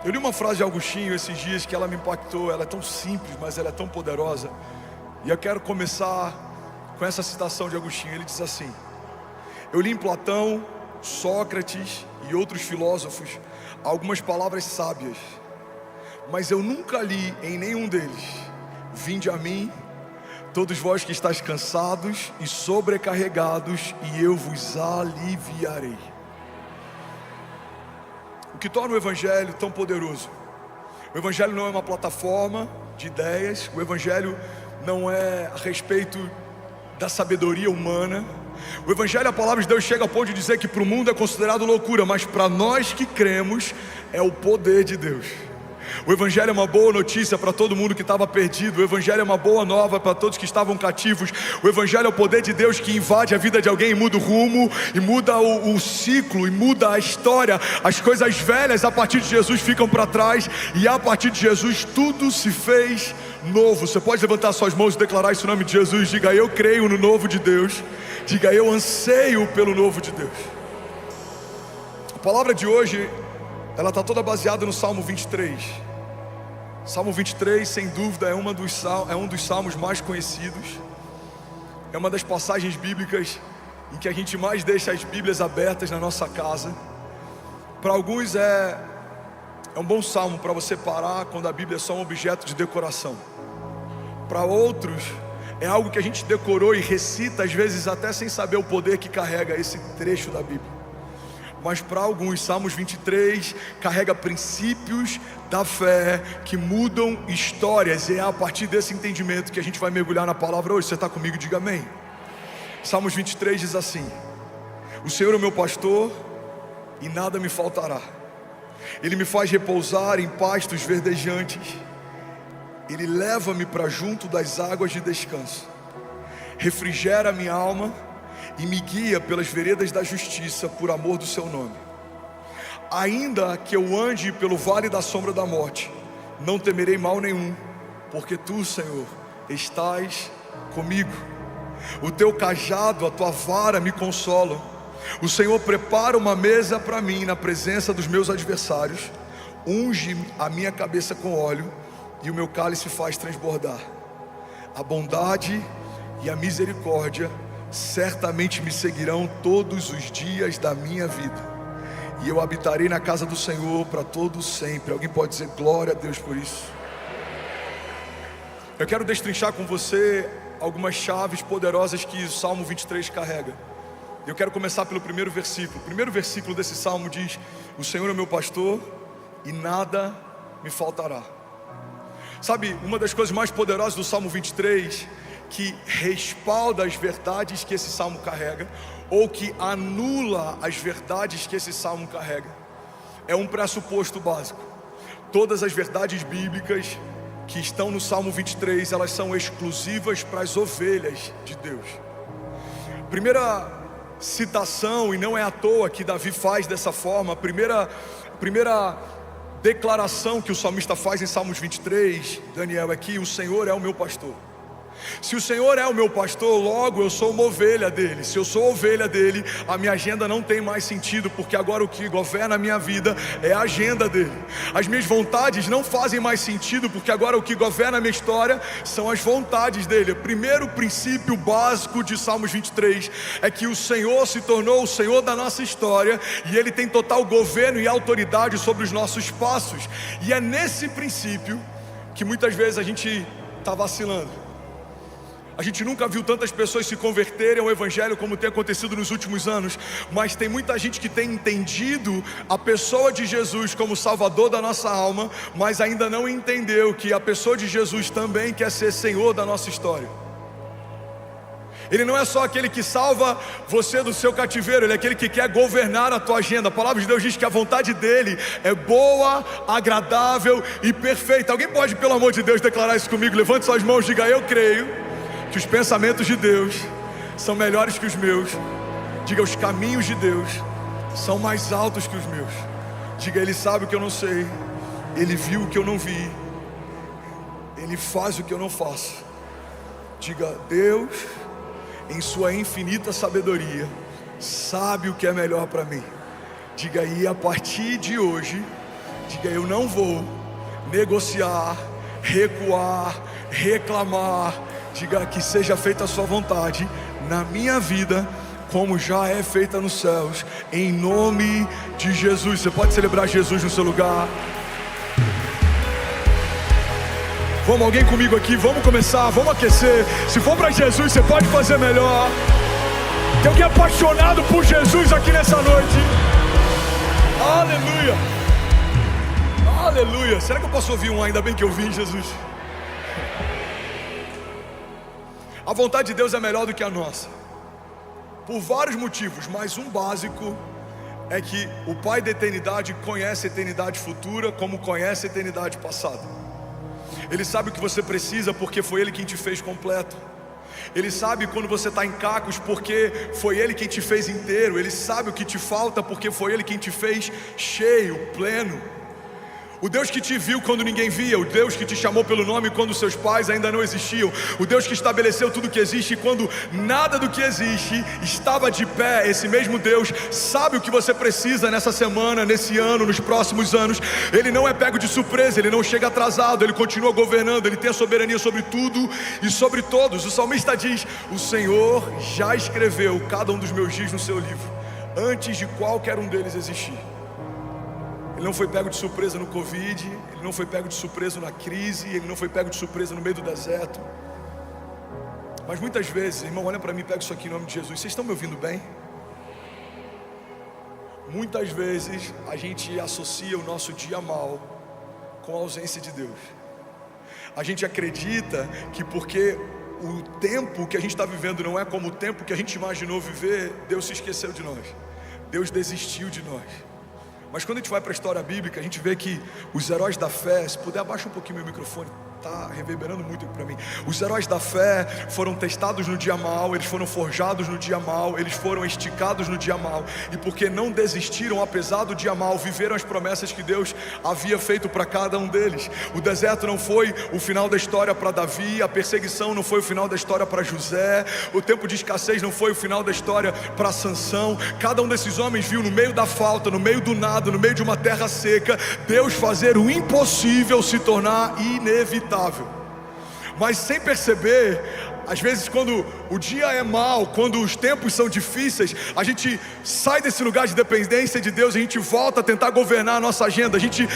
Eu li uma frase de Agostinho esses dias que ela me impactou. Ela é tão simples, mas ela é tão poderosa. E eu quero começar com essa citação de Agostinho. Ele diz assim: eu li em Platão, Sócrates e outros filósofos algumas palavras sábias, mas eu nunca li em nenhum deles: vinde a mim, todos vós que estáis cansados e sobrecarregados, e eu vos aliviarei. O que torna o Evangelho tão poderoso? O Evangelho não é uma plataforma de ideias. O Evangelho não é a respeito da sabedoria humana. O Evangelho, a palavra de Deus chega ao ponto de dizer que para o mundo é considerado loucura, mas para nós que cremos é o poder de Deus. O Evangelho é uma boa notícia para todo mundo que estava perdido. O Evangelho é uma boa nova para todos que estavam cativos. O Evangelho é o poder de Deus que invade a vida de alguém e muda o rumo, e muda o ciclo, e muda a história. As coisas velhas a partir de Jesus ficam para trás, e a partir de Jesus tudo se fez novo. Você pode levantar suas mãos e declarar isso em nome de Jesus. Diga: eu creio no novo de Deus. Diga: eu anseio pelo novo de Deus. A palavra de hoje, ela está toda baseada no Salmo 23. Salmo 23, sem dúvida, é um dos salmos mais conhecidos. É uma das passagens bíblicas em que a gente mais deixa as Bíblias abertas na nossa casa. Para alguns é um bom salmo para você parar quando a Bíblia é só um objeto de decoração. Para outros é algo que a gente decorou e recita, às vezes até sem saber o poder que carrega esse trecho da Bíblia. Mas para alguns, Salmos 23 carrega princípios da fé que mudam histórias. E é a partir desse entendimento que a gente vai mergulhar na palavra hoje. Você está comigo? Diga amém. Salmos 23 diz assim: o Senhor é o meu pastor e nada me faltará. Ele me faz repousar em pastos verdejantes. Ele leva-me para junto das águas de descanso. Refrigera minha alma e me guia pelas veredas da justiça, por amor do seu nome. Ainda que eu ande pelo vale da sombra da morte, não temerei mal nenhum, porque tu, Senhor, estás comigo. O teu cajado, a tua vara me consolam. O Senhor prepara uma mesa para mim na presença dos meus adversários. Unge a minha cabeça com óleo e o meu cálice faz transbordar. A bondade e a misericórdia certamente me seguirão todos os dias da minha vida, e eu habitarei na casa do Senhor para todo sempre. Alguém pode dizer glória a Deus por isso? Eu quero destrinchar com você algumas chaves poderosas que o Salmo 23 carrega. Eu quero começar pelo primeiro versículo. O primeiro versículo desse salmo diz: o Senhor é meu pastor e nada me faltará. Sabe, uma das coisas mais poderosas do Salmo 23, que respalda as verdades que esse salmo carrega, ou que anula as verdades que esse salmo carrega, é um pressuposto básico. Todas as verdades bíblicas que estão no Salmo 23, elas são exclusivas para as ovelhas de Deus. Primeira citação, e não é à toa que Davi faz dessa forma, a primeira declaração que o salmista faz em Salmos 23, Daniel, é que o Senhor é o meu pastor. Se o Senhor é o meu pastor, logo eu sou uma ovelha dele. Se eu sou ovelha dele, a minha agenda não tem mais sentido, porque agora o que governa a minha vida é a agenda dele. As minhas vontades não fazem mais sentido, porque agora o que governa a minha história são as vontades dele. O primeiro princípio básico de Salmos 23 é que o Senhor se tornou o Senhor da nossa história, e Ele tem total governo e autoridade sobre os nossos passos. E é nesse princípio que muitas vezes a gente está vacilando. A gente nunca viu tantas pessoas se converterem ao Evangelho como tem acontecido nos últimos anos, mas tem muita gente que tem entendido a pessoa de Jesus como Salvador da nossa alma, mas ainda não entendeu que a pessoa de Jesus também quer ser Senhor da nossa história. Ele não é só aquele que salva você do seu cativeiro, Ele é aquele que quer governar a tua agenda. A palavra de Deus diz que a vontade dEle é boa, agradável e perfeita. Alguém pode, pelo amor de Deus, declarar isso comigo? Levante suas mãos e diga: eu creio que os pensamentos de Deus são melhores que os meus. Diga: os caminhos de Deus são mais altos que os meus. Diga: Ele sabe o que eu não sei, Ele viu o que eu não vi, Ele faz o que eu não faço. Diga: Deus, em sua infinita sabedoria, sabe o que é melhor para mim. Diga: e a partir de hoje Diga: eu não vou negociar, recuar, reclamar. Diga: que seja feita a sua vontade na minha vida, como já é feita nos céus, em nome de Jesus. Você pode celebrar Jesus no seu lugar? Vamos, alguém comigo aqui? Vamos começar, vamos aquecer. Se for para Jesus, você pode fazer melhor. Tem alguém apaixonado por Jesus aqui nessa noite? Aleluia, aleluia. Será que eu posso ouvir um ainda bem que eu vi, Jesus? A vontade de Deus é melhor do que a nossa, por vários motivos, mas um básico é que o Pai da eternidade conhece a eternidade futura como conhece a eternidade passada. Ele sabe o que você precisa porque foi Ele quem te fez completo. Ele sabe quando você está em cacos porque foi Ele quem te fez inteiro. Ele sabe o que te falta porque foi Ele quem te fez cheio, pleno. O Deus que te viu quando ninguém via, o Deus que te chamou pelo nome quando seus pais ainda não existiam, o Deus que estabeleceu tudo que existe quando nada do que existe estava de pé. Esse mesmo Deus sabe o que você precisa nessa semana, nesse ano, nos próximos anos. Ele não é pego de surpresa, Ele não chega atrasado, Ele continua governando, Ele tem a soberania sobre tudo e sobre todos. O salmista diz: o Senhor já escreveu cada um dos meus dias no seu livro, antes de qualquer um deles existir. Ele não foi pego de surpresa no Covid, Ele não foi pego de surpresa na crise, Ele não foi pego de surpresa no meio do deserto. Mas muitas vezes, irmão, olha para mim, pega isso aqui em nome de Jesus. Vocês estão me ouvindo bem? Muitas vezes a gente associa o nosso dia mal com a ausência de Deus. A gente acredita que porque o tempo que a gente está vivendo não é como o tempo que a gente imaginou viver, Deus se esqueceu de nós, Deus desistiu de nós. Mas quando a gente vai para a história bíblica, a gente vê que os heróis da fé, se puder abaixa um pouquinho meu microfone, está reverberando muito aqui para mim. Os heróis da fé foram testados no dia mal, eles foram forjados no dia mal, eles foram esticados no dia mal, e porque não desistiram apesar do dia mal, viveram as promessas que Deus havia feito para cada um deles. O deserto não foi o final da história para Davi, a perseguição não foi o final da história para José, o tempo de escassez não foi o final da história para Sansão. Cada um desses homens viu no meio da falta, no meio do nada, no meio de uma terra seca, Deus fazer o impossível se tornar inevitável. Mas sem perceber, às vezes quando o dia é mau, quando os tempos são difíceis, a gente sai desse lugar de dependência de Deus, a gente volta a tentar governar a nossa agenda, a gente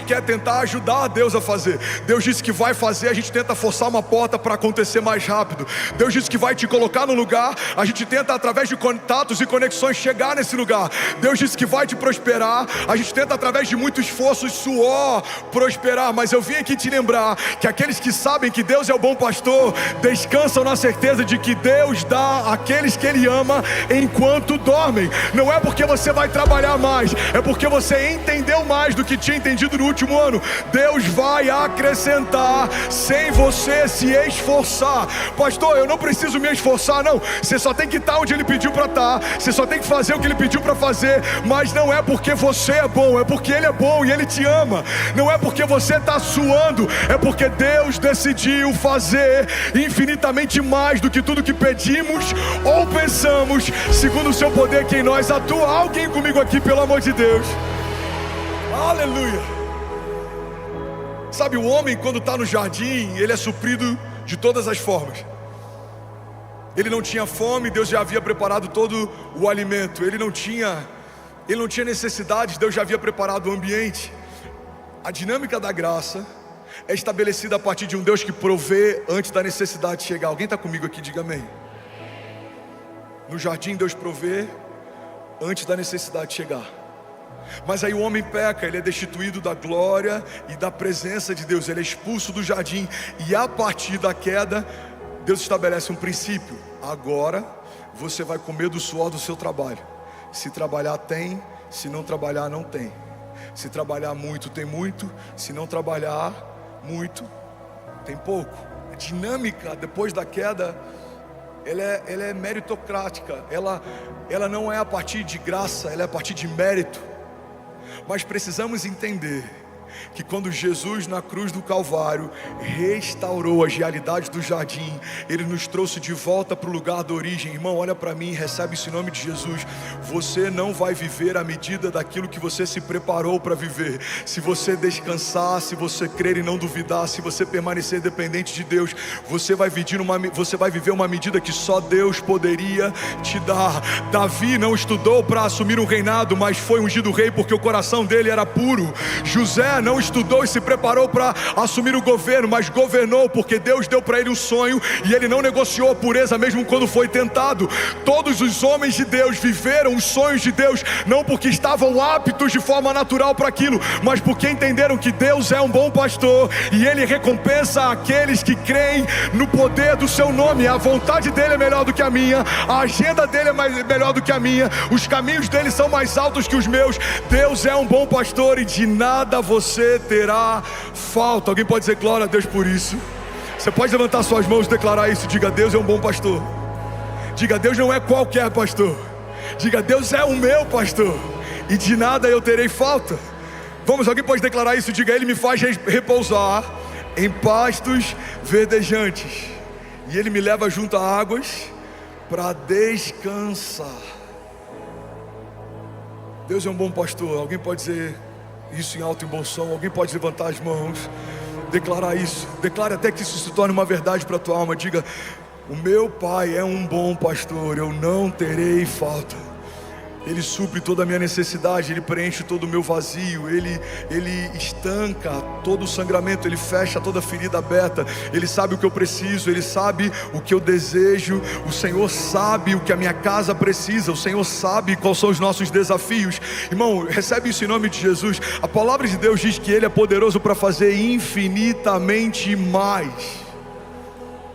quer tentar ajudar a Deus a fazer. Deus disse que vai fazer, a gente tenta forçar uma porta para acontecer mais rápido. Deus disse que vai te colocar no lugar, a gente tenta através de contatos e conexões chegar nesse lugar. Deus disse que vai te prosperar, a gente tenta através de muito esforço e suor prosperar. Mas eu vim aqui te lembrar que aqueles que sabem que Deus é o bom pastor, descansam na certeza de que Deus dá àqueles que Ele ama enquanto dormem. Não é porque você vai trabalhar mais, é porque você entendeu mais do que tinha entendido no último ano. Deus vai acrescentar sem você se esforçar. Pastor, eu não preciso me esforçar, não. Você só tem que estar onde Ele pediu para estar, você só tem que fazer o que Ele pediu para fazer. Mas não é porque você é bom, é porque Ele é bom e Ele te ama. Não é porque você está suando, é porque Deus decidiu fazer infinitamente mais do que tudo que pedimos ou pensamos, segundo o seu poder que em nós atua. Alguém comigo aqui, pelo amor de Deus? Aleluia. Sabe, o homem quando está no jardim, ele é suprido de todas as formas. Ele não tinha fome, Deus já havia preparado todo o alimento. Ele não tinha necessidades, Deus já havia preparado o ambiente. A dinâmica da graça é estabelecida a partir de um Deus que provê antes da necessidade chegar. Alguém está comigo aqui? Diga amém. No jardim Deus provê antes da necessidade chegar. Mas aí o homem peca, ele é destituído da glória e da presença de Deus, ele é expulso do jardim. E a partir da queda, Deus estabelece um princípio: agora você vai comer do suor do seu trabalho. Se trabalhar tem, se não trabalhar não tem. Se trabalhar muito tem muito, se não trabalhar muito, tem pouco. A dinâmica depois da queda, ela é meritocrática. Ela não é a partir de graça, ela é a partir de mérito. Mas precisamos entender que quando Jesus na cruz do Calvário restaurou as realidades do jardim, Ele nos trouxe de volta para o lugar da origem. Irmão, olha para mim, recebe esse nome de Jesus. Você não vai viver à medida daquilo que você se preparou para viver. Se você descansar, se você crer e não duvidar, se você permanecer dependente de Deus, você vai viver uma medida que só Deus poderia te dar. Davi não estudou para assumir um reinado, mas foi ungido rei porque o coração dele era puro. José não estudou e se preparou para assumir o governo, mas governou porque Deus deu para ele um sonho e ele não negociou a pureza mesmo quando foi tentado. Todos os homens de Deus viveram os sonhos de Deus, não porque estavam aptos de forma natural para aquilo, mas porque entenderam que Deus é um bom pastor e Ele recompensa aqueles que creem no poder do seu nome. A vontade dele é melhor do que a minha, a agenda dele é melhor do que a minha, os caminhos dele são mais altos que os meus. Deus é um bom pastor e de nada você terá falta. Alguém pode dizer glória a Deus por isso? Você pode levantar suas mãos e declarar isso. Diga: Deus é um bom pastor. Diga: Deus não é qualquer pastor. Diga: Deus é o meu pastor e de nada eu terei falta. Vamos, alguém pode declarar isso? Diga: Ele me faz repousar em pastos verdejantes e Ele me leva junto a águas para descansar. Deus é um bom pastor. Alguém pode dizer isso em alto e bom som? Alguém pode levantar as mãos, declarar isso? Declare até que isso se torne uma verdade para a tua alma. Diga: o meu Pai é um bom pastor, eu não terei falta. Ele supre toda a minha necessidade, Ele preenche todo o meu vazio, Ele estanca todo o sangramento, Ele fecha toda a ferida aberta. Ele sabe o que eu preciso, Ele sabe o que eu desejo. O Senhor sabe o que a minha casa precisa, o Senhor sabe quais são os nossos desafios. Irmão, recebe isso em nome de Jesus. A palavra de Deus diz que Ele é poderoso para fazer infinitamente mais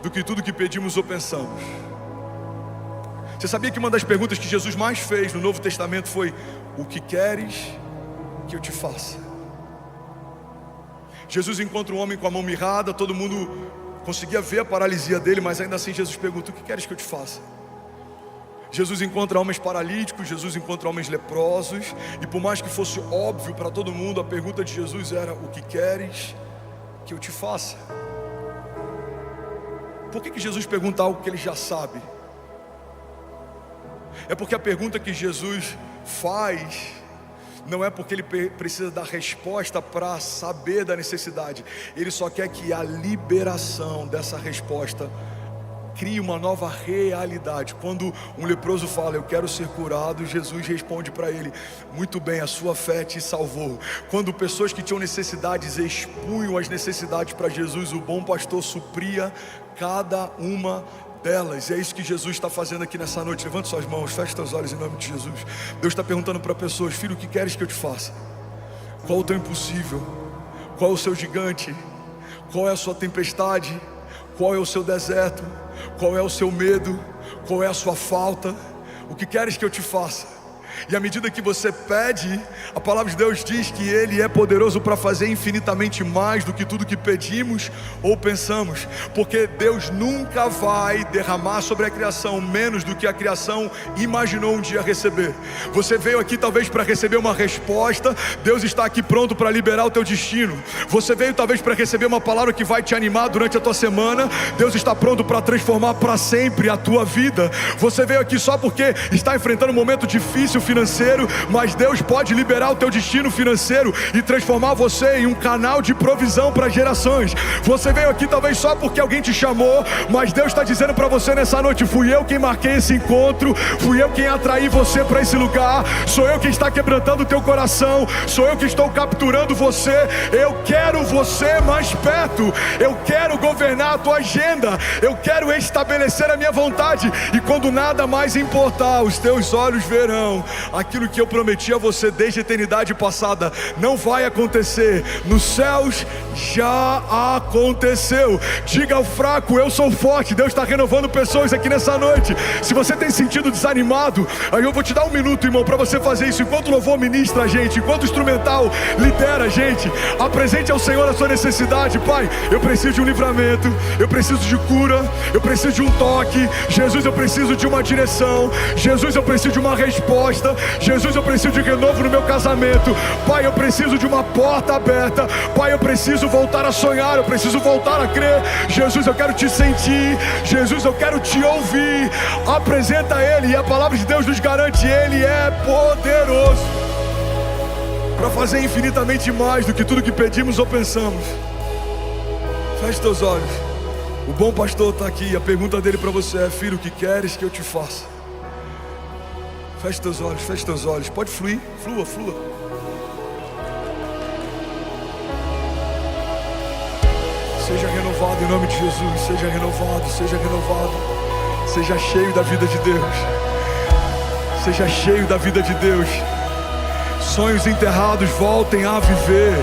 do que tudo que pedimos ou pensamos. Você sabia que uma das perguntas que Jesus mais fez no Novo Testamento foi: o que queres que eu te faça? Jesus encontra um homem com a mão mirrada, todo mundo conseguia ver a paralisia dele, mas ainda assim Jesus pergunta: o que queres que eu te faça? Jesus encontra homens paralíticos, Jesus encontra homens leprosos, e por mais que fosse óbvio para todo mundo, a pergunta de Jesus era: o que queres que eu te faça? Por que Jesus pergunta algo que ele já sabe? É porque a pergunta que Jesus faz não é porque ele precisa dar resposta para saber da necessidade. Ele só quer que a liberação dessa resposta crie uma nova realidade. Quando um leproso fala: eu quero ser curado, Jesus responde para ele: muito bem, a sua fé te salvou. Quando pessoas que tinham necessidades expunham as necessidades para Jesus, o bom pastor supria cada uma delas. E é isso que Jesus está fazendo aqui nessa noite. Levante suas mãos, feche seus olhos em nome de Jesus. Deus está perguntando para pessoas: filho, o que queres que eu te faça? Qual o teu impossível? Qual é o seu gigante? Qual é a sua tempestade? Qual é o seu deserto? Qual é o seu medo? Qual é a sua falta? O que queres que eu te faça? E à medida que você pede, a palavra de Deus diz que Ele é poderoso para fazer infinitamente mais do que tudo que pedimos ou pensamos. Porque Deus nunca vai derramar sobre a criação menos do que a criação imaginou um dia receber. Você veio aqui talvez para receber uma resposta, Deus está aqui pronto para liberar o teu destino. Você veio talvez para receber uma palavra que vai te animar durante a tua semana, Deus está pronto para transformar para sempre a tua vida. Você veio aqui só porque está enfrentando um momento difícil financeiro, mas Deus pode liberar o teu destino financeiro e transformar você em um canal de provisão para gerações. Você veio aqui talvez só porque alguém te chamou, mas Deus está dizendo para você nessa noite: fui eu quem marquei esse encontro, fui eu quem atraí você para esse lugar, sou eu quem está quebrantando o teu coração, sou eu que estou capturando você. Eu quero você mais perto, eu quero governar a tua agenda, eu quero estabelecer a minha vontade, e quando nada mais importar, os teus olhos verão aquilo que eu prometi a você desde a eternidade passada. Não vai acontecer, nos céus já aconteceu. Diga ao fraco: eu sou forte. Deus está renovando pessoas aqui nessa noite. Se você tem sentido desanimado, aí eu vou te dar um minuto, irmão, para você fazer isso. Enquanto o louvor ministra a gente, enquanto o instrumental lidera a gente, apresente ao Senhor a sua necessidade. Pai, eu preciso de um livramento, eu preciso de cura, eu preciso de um toque. Jesus, eu preciso de uma direção. Jesus, eu preciso de uma resposta. resposta. Jesus, eu preciso de renovo no meu casamento. Pai, eu preciso de uma porta aberta. Pai, eu preciso voltar a sonhar, eu preciso voltar a crer. Jesus, eu quero te sentir. Jesus, eu quero te ouvir. Apresenta a Ele, e a palavra de Deus nos garante: Ele é poderoso para fazer infinitamente mais do que tudo que pedimos ou pensamos. Feche teus olhos. O bom pastor está aqui. A pergunta dele para você é: filho, o que queres que eu te faça? Feche teus olhos, feche teus olhos. Pode fluir, flua, flua. Seja renovado em nome de Jesus. Seja renovado, seja renovado. Seja cheio da vida de Deus. Seja cheio da vida de Deus. Sonhos enterrados voltem a viver.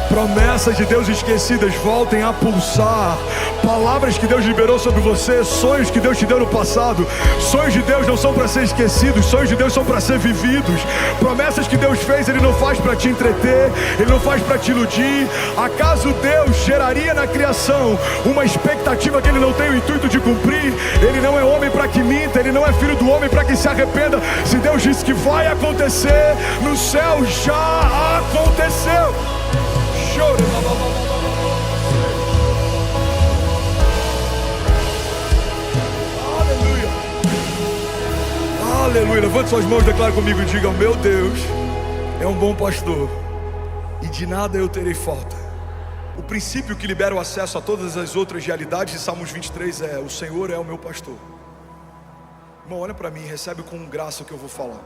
Promessas de Deus esquecidas voltem a pulsar. Palavras que Deus liberou sobre você, sonhos que Deus te deu no passado. Sonhos de Deus não são para ser esquecidos, sonhos de Deus são para ser vividos. Promessas que Deus fez, Ele não faz para te entreter, Ele não faz para te iludir. Acaso Deus geraria na criação uma expectativa que Ele não tem o intuito de cumprir? Ele não é homem para que minta, Ele não é filho do homem para que se arrependa. Se Deus disse que vai acontecer, no céu já aconteceu. Aleluia. Aleluia. Levante suas mãos, declare comigo e diga: meu Deus é um bom pastor e de nada eu terei falta. O princípio que libera o acesso a todas as outras realidades de Salmos 23 é: o Senhor é o meu pastor. Irmão, olha para mim, recebe com graça o que eu vou falar.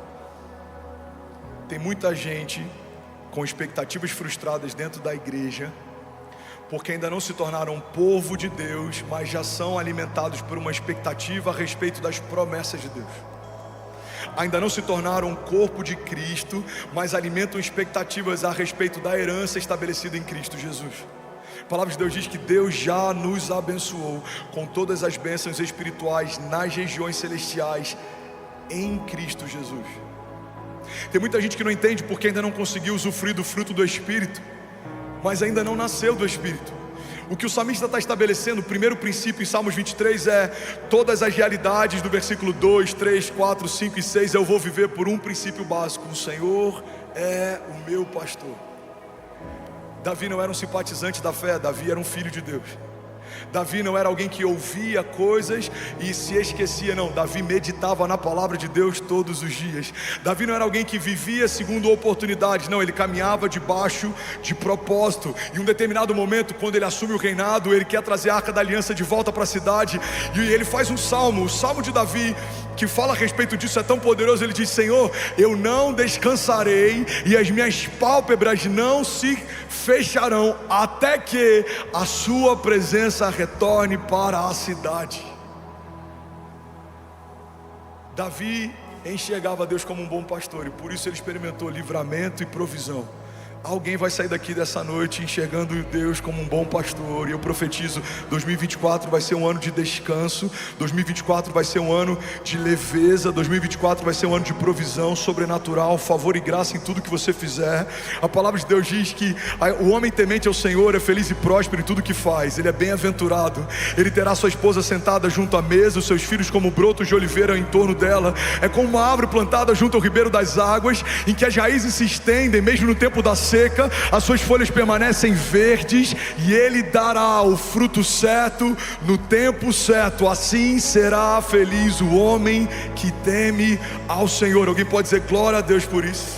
Tem muita gente com expectativas frustradas dentro da igreja, porque ainda não se tornaram povo de Deus, mas já são alimentados por uma expectativa a respeito das promessas de Deus. Ainda não se tornaram corpo de Cristo, mas alimentam expectativas a respeito da herança estabelecida em Cristo Jesus. A palavra de Deus diz que Deus já nos abençoou com todas as bênçãos espirituais nas regiões celestiais em Cristo Jesus. Tem muita gente que não entende porque ainda não conseguiu usufruir do fruto do Espírito, mas ainda não nasceu do Espírito. O que o salmista está estabelecendo, o primeiro princípio em Salmos 23 é: todas as realidades do versículo 2, 3, 4, 5 e 6 eu vou viver por um princípio básico: o Senhor é o meu pastor. Davi não era um simpatizante da fé, Davi era um filho de Deus. Davi não era alguém que ouvia coisas e se esquecia, não. Davi meditava na palavra de Deus todos os dias. Davi não era alguém que vivia segundo oportunidades, não. Ele caminhava debaixo de propósito. Em um determinado momento, quando ele assume o reinado, ele quer trazer a Arca da Aliança de volta para a cidade, e ele faz um salmo, o salmo de Davi, que fala a respeito disso, é tão poderoso. Ele diz: Senhor, eu não descansarei e as minhas pálpebras não se fecharão até que a sua presença retorne para a cidade. Davi enxergava Deus como um bom pastor, e por isso ele experimentou livramento e provisão. Alguém vai sair daqui dessa noite enxergando Deus como um bom pastor, e eu profetizo: 2024 vai ser um ano de descanso, 2024 vai ser um ano de leveza, 2024 vai ser um ano de provisão sobrenatural, favor e graça em tudo que você fizer. A palavra de Deus diz que o homem temente ao Senhor é feliz e próspero em tudo que faz. Ele é bem-aventurado, ele terá sua esposa sentada junto à mesa, os seus filhos como brotos de oliveira em torno dela. É como uma árvore plantada junto ao ribeiro das águas, em que as raízes se estendem mesmo no tempo da seca, as suas folhas permanecem verdes, e ele dará o fruto certo no tempo certo. Assim será feliz o homem que teme ao Senhor. Alguém pode dizer glória a Deus por isso?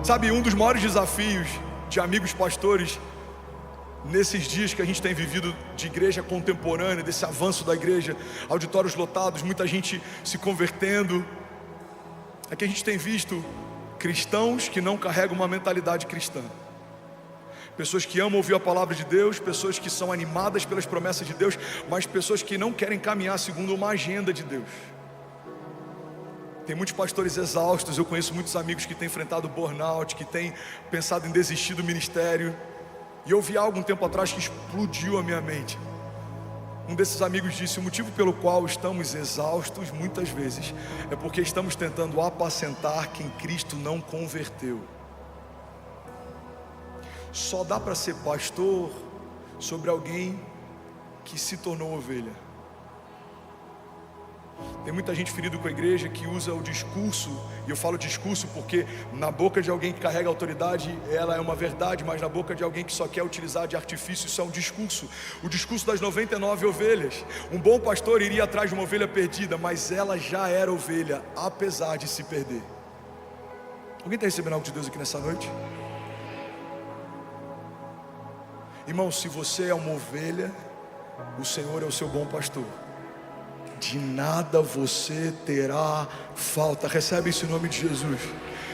Sabe, um dos maiores desafios de amigos pastores nesses dias que a gente tem vivido de igreja contemporânea, desse avanço da igreja, auditórios lotados, muita gente se convertendo, é que a gente tem visto cristãos que não carregam uma mentalidade cristã. Pessoas que amam ouvir a palavra de Deus, pessoas que são animadas pelas promessas de Deus, mas pessoas que não querem caminhar segundo uma agenda de Deus. Tem muitos pastores exaustos. Eu conheço muitos amigos que têm enfrentado burnout, que têm pensado em desistir do ministério. E eu vi algo um tempo atrás que explodiu a minha mente. Um desses amigos disse: o motivo pelo qual estamos exaustos muitas vezes é porque estamos tentando apacentar quem Cristo não converteu. Só dá para ser pastor sobre alguém que se tornou ovelha. Tem muita gente ferida com a igreja que usa o discurso, e eu falo discurso porque na boca de alguém que carrega autoridade, ela é uma verdade, mas na boca de alguém que só quer utilizar de artifício, isso é um discurso. O discurso das 99 ovelhas. Um bom pastor iria atrás de uma ovelha perdida, mas ela já era ovelha, apesar de se perder. Alguém está recebendo algo de Deus aqui nessa noite? Irmão, se você é uma ovelha, o Senhor é o seu bom pastor. De nada você terá falta. Recebe isso em nome de Jesus.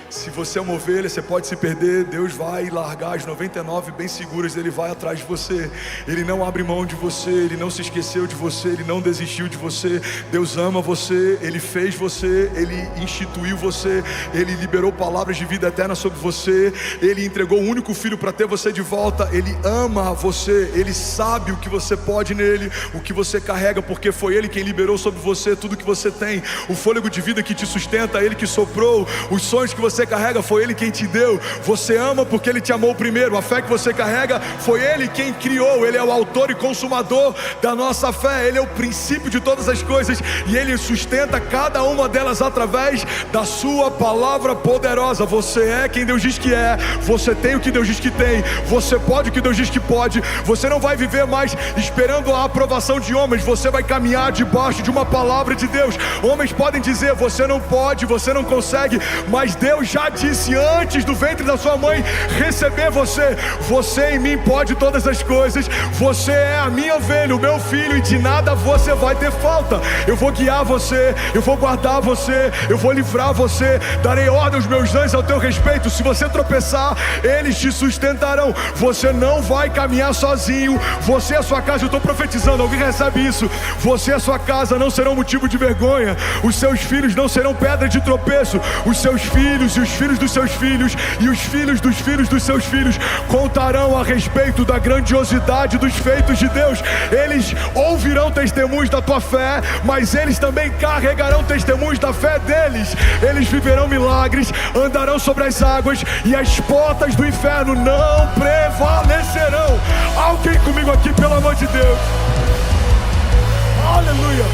Se você é uma ovelha, você pode se perder, Deus vai largar as 99 bem seguras, Ele vai atrás de você. Ele não abre mão de você, Ele não se esqueceu de você, Ele não desistiu de você. Deus ama você, Ele fez você, Ele instituiu você, Ele liberou palavras de vida eterna sobre você, Ele entregou o único filho para ter você de volta. Ele ama você, Ele sabe o que você pode nele, o que você carrega, porque foi Ele quem liberou sobre você tudo que você tem. O fôlego de vida que te sustenta, Ele que soprou. Os sonhos que você carrega, foi Ele quem te deu. Você ama porque Ele te amou primeiro. A fé que você carrega, foi Ele quem criou. Ele é o autor e consumador da nossa fé. Ele é o princípio de todas as coisas, e Ele sustenta cada uma delas através da sua palavra poderosa. Você é quem Deus diz que é, você tem o que Deus diz que tem, você pode o que Deus diz que pode. Você não vai viver mais esperando a aprovação de homens, você vai caminhar debaixo de uma palavra de Deus. Homens podem dizer, você não pode, você não consegue, mas Deus já disse antes do ventre da sua mãe receber você. Você em mim pode todas as coisas. Você é a minha ovelha, o meu filho, e de nada você vai ter falta. Eu vou guiar você, eu vou guardar você, eu vou livrar você, darei ordem aos meus anjos ao teu respeito. Se você tropeçar, eles te sustentarão. Você não vai caminhar sozinho. Você e a sua casa, eu estou profetizando, alguém recebe isso? Você e a sua casa não serão motivo de vergonha. Os seus filhos não serão pedra de tropeço. Os seus filhos e os filhos dos seus filhos e os filhos dos seus filhos contarão a respeito da grandiosidade dos feitos de Deus. Eles ouvirão testemunhos da tua fé, mas eles também carregarão testemunhos da fé deles. Eles viverão milagres, andarão sobre as águas, e as portas do inferno não prevalecerão. Alguém comigo aqui, pelo amor de Deus? Aleluia,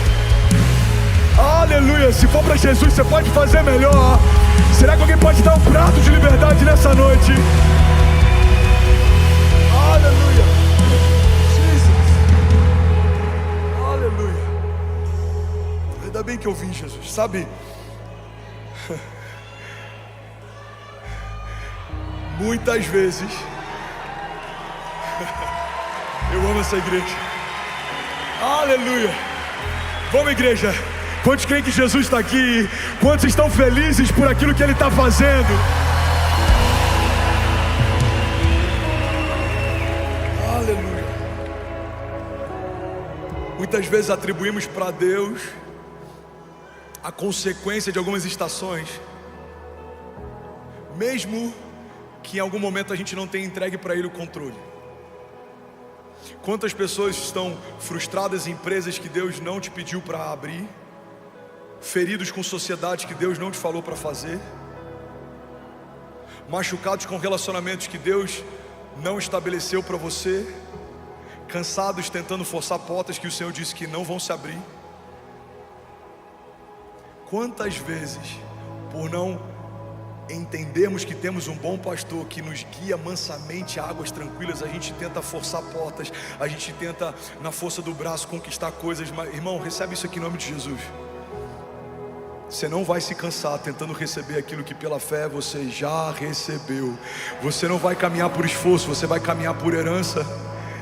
aleluia. Se for para Jesus, você pode fazer melhor. Será que alguém pode dar um prato de liberdade nessa noite? Aleluia, Jesus, aleluia. Ainda bem que eu vim, Jesus, sabe? Muitas vezes eu amo essa igreja. Aleluia. Vamos, igreja. Quantos creem que Jesus está aqui? Quantos estão felizes por aquilo que Ele está fazendo? Aleluia. Muitas vezes atribuímos para Deus a consequência de algumas estações, mesmo que em algum momento a gente não tenha entregue para Ele o controle. Quantas pessoas estão frustradas em empresas que Deus não te pediu para abrir, feridos com sociedade que Deus não te falou para fazer, machucados com relacionamentos que Deus não estabeleceu para você, cansados tentando forçar portas que o Senhor disse que não vão se abrir. Quantas vezes, por não entendermos que temos um bom pastor que nos guia mansamente a águas tranquilas, a gente tenta forçar portas, a gente tenta na força do braço conquistar coisas. Mas, irmão, recebe isso aqui em nome de Jesus. Você não vai se cansar tentando receber aquilo que pela fé você já recebeu. Você não vai caminhar por esforço, você vai caminhar por herança.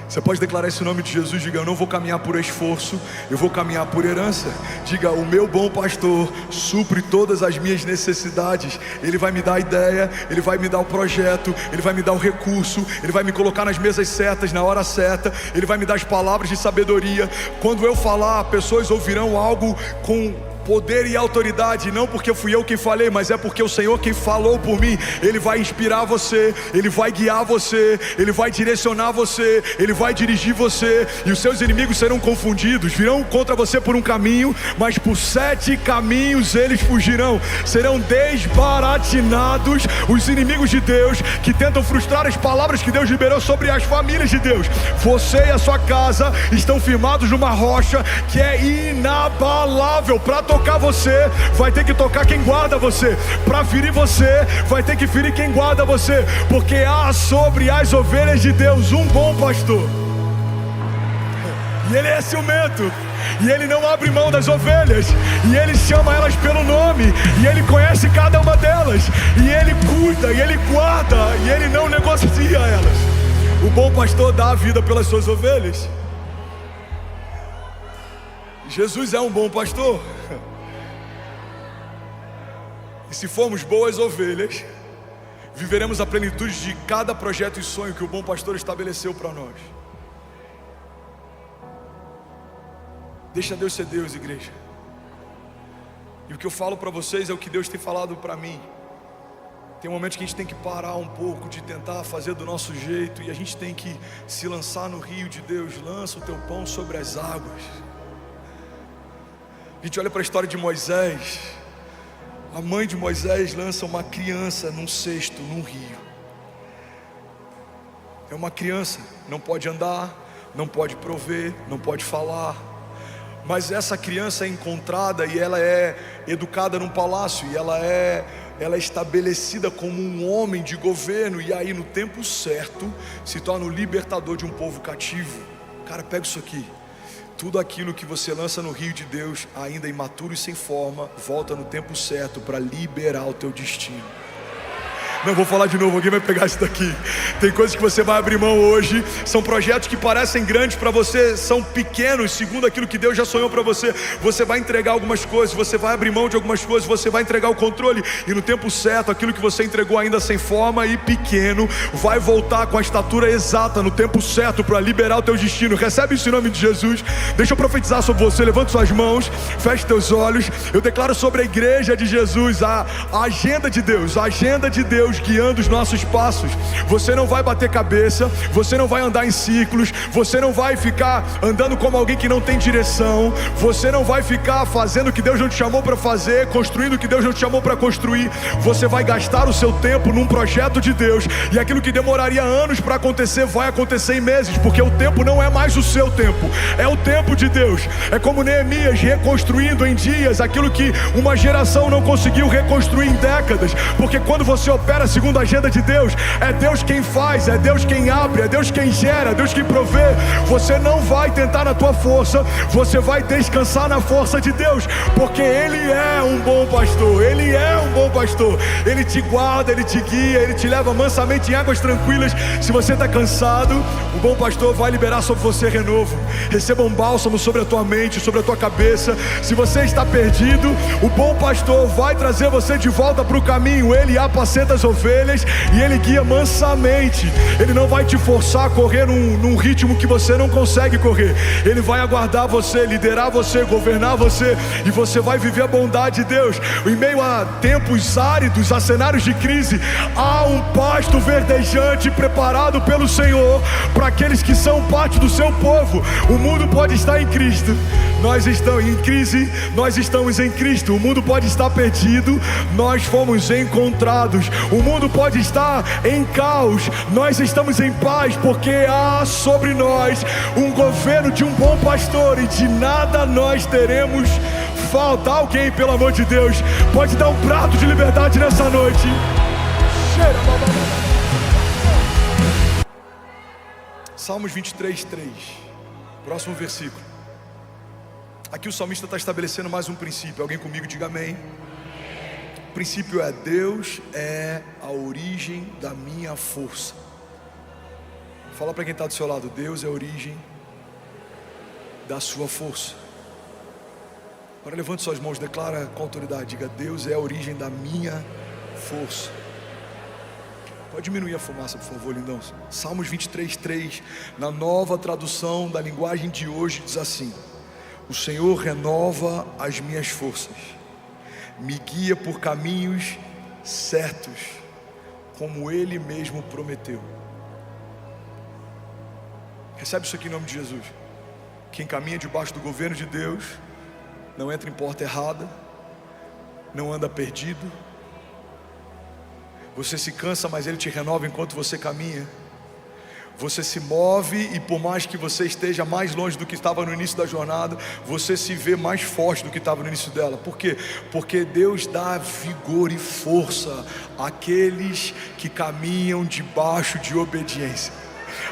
Você pode declarar esse nome de Jesus. Diga, eu não vou caminhar por esforço, eu vou caminhar por herança. Diga, o meu bom pastor supre todas as minhas necessidades. Ele vai me dar a ideia, Ele vai me dar o projeto, Ele vai me dar o recurso, Ele vai me colocar nas mesas certas, na hora certa, Ele vai me dar as palavras de sabedoria. Quando eu falar, pessoas ouvirão algo com poder e autoridade, não porque fui eu quem falei, mas é porque o Senhor quem falou por mim. Ele vai inspirar você, Ele vai guiar você, Ele vai direcionar você, Ele vai dirigir você. E os seus inimigos serão confundidos, virão contra você por um caminho, mas por 7 caminhos eles fugirão. Serão desbaratinados os inimigos de Deus que tentam frustrar as palavras que Deus liberou sobre as famílias de Deus. Você e a sua casa estão firmados numa rocha que é inabalável para tocar você, vai ter que tocar quem guarda você. Para ferir você, vai ter que ferir quem guarda você. Porque há sobre as ovelhas de Deus um bom pastor. E ele é ciumento, e ele não abre mão das ovelhas, e ele chama elas pelo nome, e ele conhece cada uma delas, e ele cuida, e ele guarda, e ele não negocia elas. O bom pastor dá a vida pelas suas ovelhas. Jesus é um bom pastor. E se formos boas ovelhas, viveremos a plenitude de cada projeto e sonho que o bom pastor estabeleceu para nós. Deixa Deus ser Deus, igreja. E o que eu falo para vocês é o que Deus tem falado para mim. Tem momentos que a gente tem que parar um pouco de tentar fazer do nosso jeito, e a gente tem que se lançar no rio de Deus. Lança o teu pão sobre as águas. A gente olha para a história de Moisés. A mãe de Moisés lança uma criança num cesto, num rio. É uma criança, não pode andar, não pode prover, não pode falar. Mas essa criança é encontrada e ela é educada num palácio, e ela é estabelecida como um homem de governo, e aí no tempo certo se torna o libertador de um povo cativo. Cara, pega isso aqui. Tudo aquilo que você lança no rio de Deus, ainda imaturo e sem forma, volta no tempo certo para liberar o teu destino. Não, vou falar de novo, alguém vai pegar isso daqui. Tem coisas que você vai abrir mão hoje. São projetos que parecem grandes para você, são pequenos segundo aquilo que Deus já sonhou para você. Você vai entregar algumas coisas, você vai abrir mão de algumas coisas, você vai entregar o controle, e no tempo certo, aquilo que você entregou ainda sem forma e pequeno, vai voltar com a estatura exata no tempo certo para liberar o teu destino. Recebe isso em nome de Jesus. Deixa eu profetizar sobre você. Levanta suas mãos, feche teus olhos. Eu declaro sobre a igreja de Jesus a agenda de Deus, a agenda de Deus guiando os nossos passos. Você não vai bater cabeça, você não vai andar em ciclos, você não vai ficar andando como alguém que não tem direção, você não vai ficar fazendo o que Deus não te chamou para fazer, construindo o que Deus não te chamou para construir. Você vai gastar o seu tempo num projeto de Deus, e aquilo que demoraria anos para acontecer vai acontecer em meses, porque o tempo não é mais o seu tempo, é o tempo de Deus. É como Neemias reconstruindo em dias aquilo que uma geração não conseguiu reconstruir em décadas, porque quando você opera segundo a agenda de Deus, é Deus quem faz, é Deus quem abre, é Deus quem gera, é Deus quem provê. Você não vai tentar na tua força, você vai descansar na força de Deus, porque Ele é um bom pastor, Ele é um bom pastor. Ele te guarda, Ele te guia, Ele te leva mansamente em águas tranquilas. Se você está cansado, o bom pastor vai liberar sobre você renovo. Receba um bálsamo sobre a tua mente, sobre a tua cabeça. Se você está perdido, o bom pastor vai trazer você de volta para o caminho. Ele apacenta as ovelhas e Ele guia mansamente. Ele não vai te forçar a correr num ritmo que você não consegue correr. Ele vai aguardar você, liderar você, governar você, e você vai viver a bondade de Deus. Em meio a tempos áridos, a cenários de crise, há um pasto verdejante preparado pelo Senhor para aqueles que são parte do seu povo. O mundo pode estar em Cristo, nós estamos em crise, nós estamos em Cristo. O mundo pode estar perdido, nós fomos encontrados. O mundo pode estar em caos, nós estamos em paz, porque há sobre nós um governo de um bom pastor, e de nada nós teremos falta. Alguém, pelo amor de Deus, pode dar um prato de liberdade nessa noite? Salmos 23:3, próximo versículo. Aqui o salmista está estabelecendo mais um princípio. Alguém comigo, diga amém. O princípio é: Deus é a origem da minha força. Fala para quem está do seu lado: Deus é a origem da sua força. Agora levante suas mãos, declara com autoridade, diga: Deus é a origem da minha força. Pode diminuir a fumaça, por favor, lindão. Salmos 23:3, na nova tradução da linguagem de hoje, diz assim: o Senhor renova as minhas forças, me guia por caminhos certos, como Ele mesmo prometeu. Recebe isso aqui em nome de Jesus. Quem caminha debaixo do governo de Deus não entra em porta errada, não anda perdido. Você se cansa, mas Ele te renova enquanto você caminha. Você se move e por mais que você esteja mais longe do que estava no início da jornada, você se vê mais forte do que estava no início dela. Por quê? Porque Deus dá vigor e força àqueles que caminham debaixo de obediência.